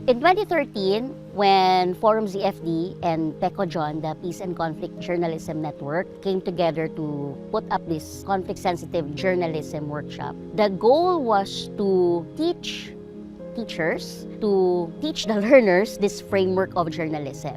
In 2013, when forumZFD and PECOJON, the Peace and Conflict Journalism Network, came together to put up this conflict-sensitive journalism workshop, the goal was to teach teachers, to teach the learners this framework of journalism.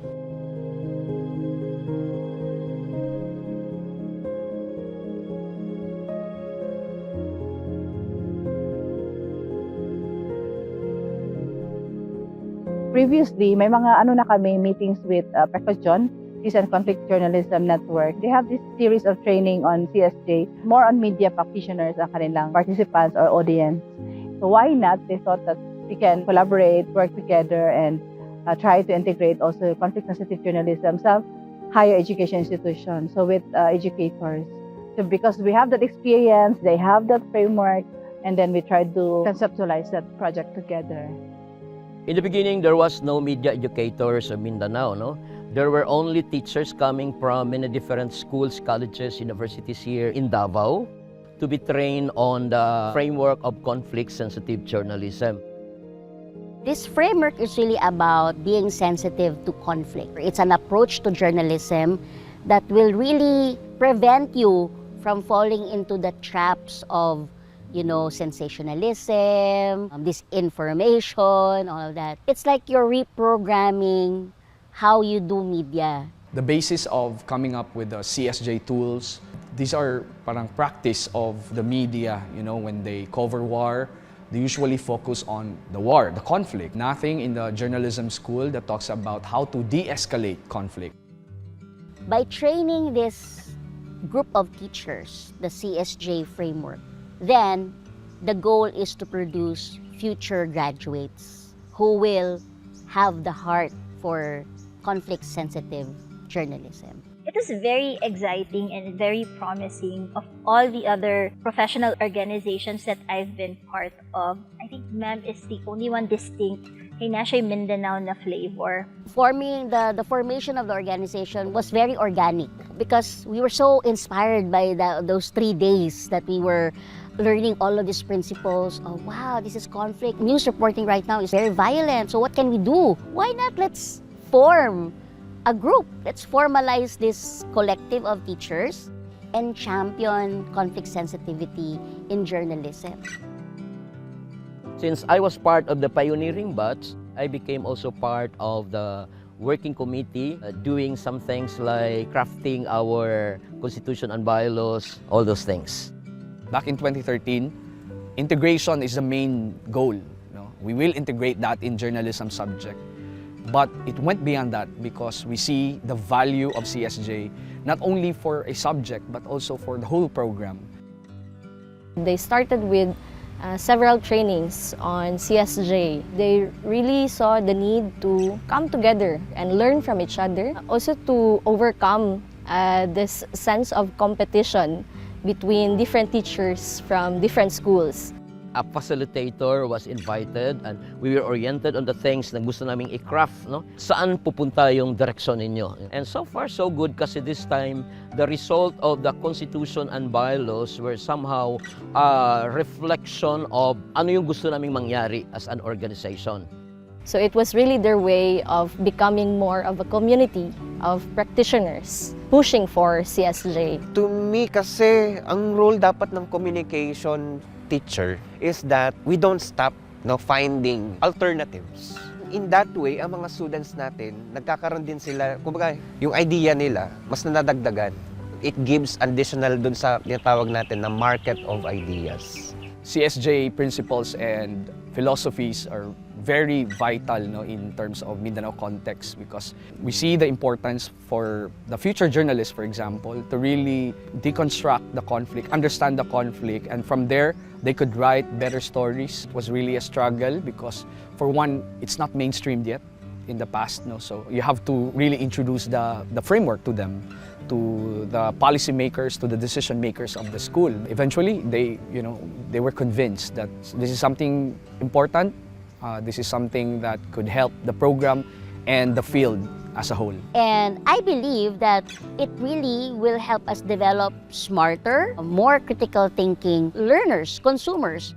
Previously, may mga meetings with PECOJON, Peace and Conflict Journalism Network. They have this series of training on CSJ, more on media practitioners ang kanilang participants or audience. So why not? They thought that we can collaborate, work together, and try to integrate also conflict-sensitive journalism sa higher education institutions, so with educators. So because we have that experience, they have that framework, and then we try to conceptualize that project together. In the beginning, there was no Media Educators of Mindanao, no? There were only teachers coming from many different schools, colleges, universities here in Davao to be trained on the framework of conflict-sensitive journalism. This framework is really about being sensitive to conflict. It's an approach to journalism that will really prevent you from falling into the traps of sensationalism, disinformation, all of that. It's like you're reprogramming how you do media. The basis of coming up with the CSJ tools, these are parang practice of the media, when they cover war, they usually focus on the war, the conflict. Nothing in the journalism school that talks about how to de-escalate conflict. By training this group of teachers, the CSJ framework, then the goal is to produce future graduates who will have the heart for conflict-sensitive journalism. It is very exciting and very promising. Of all the other professional organizations that I've been part of, I think MEM is the only one distinct kay nasa Mindanao na flavor. Forming the formation of the organization was very organic because we were so inspired by those 3 days that we were learning all of these principles. Oh wow, this is conflict. News reporting right now is very violent. So what can we do? Why not let's form a group? Let's formalize this collective of teachers and champion conflict sensitivity in journalism. Since I was part of the pioneering batch, I became also part of the working committee, doing some things like crafting our constitution and bylaws, all those things. Back in 2013, integration is the main goal. We will integrate that in journalism subject. But it went beyond that because we see the value of CSJ, not only for a subject, but also for the whole program. They started with several trainings on CSJ. They really saw the need to come together and learn from each other. Also to overcome this sense of competition between different teachers from different schools. A facilitator was invited and we were oriented on the things na gusto naming i-craft, no? Saan pupunta yung direksyon ninyo? And so far, so good kasi this time, the result of the constitution and bylaws were somehow a reflection of ano yung gusto naming mangyari as an organization. So it was really their way of becoming more of a community of practitioners pushing for CSJ. To me kasi, ang role dapat ng communication teacher is that we don't stop finding alternatives. In that way, ang mga students natin, nagkakaroon din sila, kumbaga, yung idea nila, mas nadadagdagan. It gives additional dun sa tinatawag natin na market of ideas. CSJ principles and philosophies are very vital in terms of Mindanao context because we see the importance for the future journalists, for example, to really deconstruct the conflict, understand the conflict, and from there, they could write better stories. It was really a struggle because, for one, it's not mainstreamed yet in the past, so you have to really introduce the framework to them, to the policymakers, to the decision makers of the school. Eventually, they were convinced that this is something important. This is something that could help the program and the field as a whole. And I believe that it really will help us develop smarter, more critical thinking learners, consumers.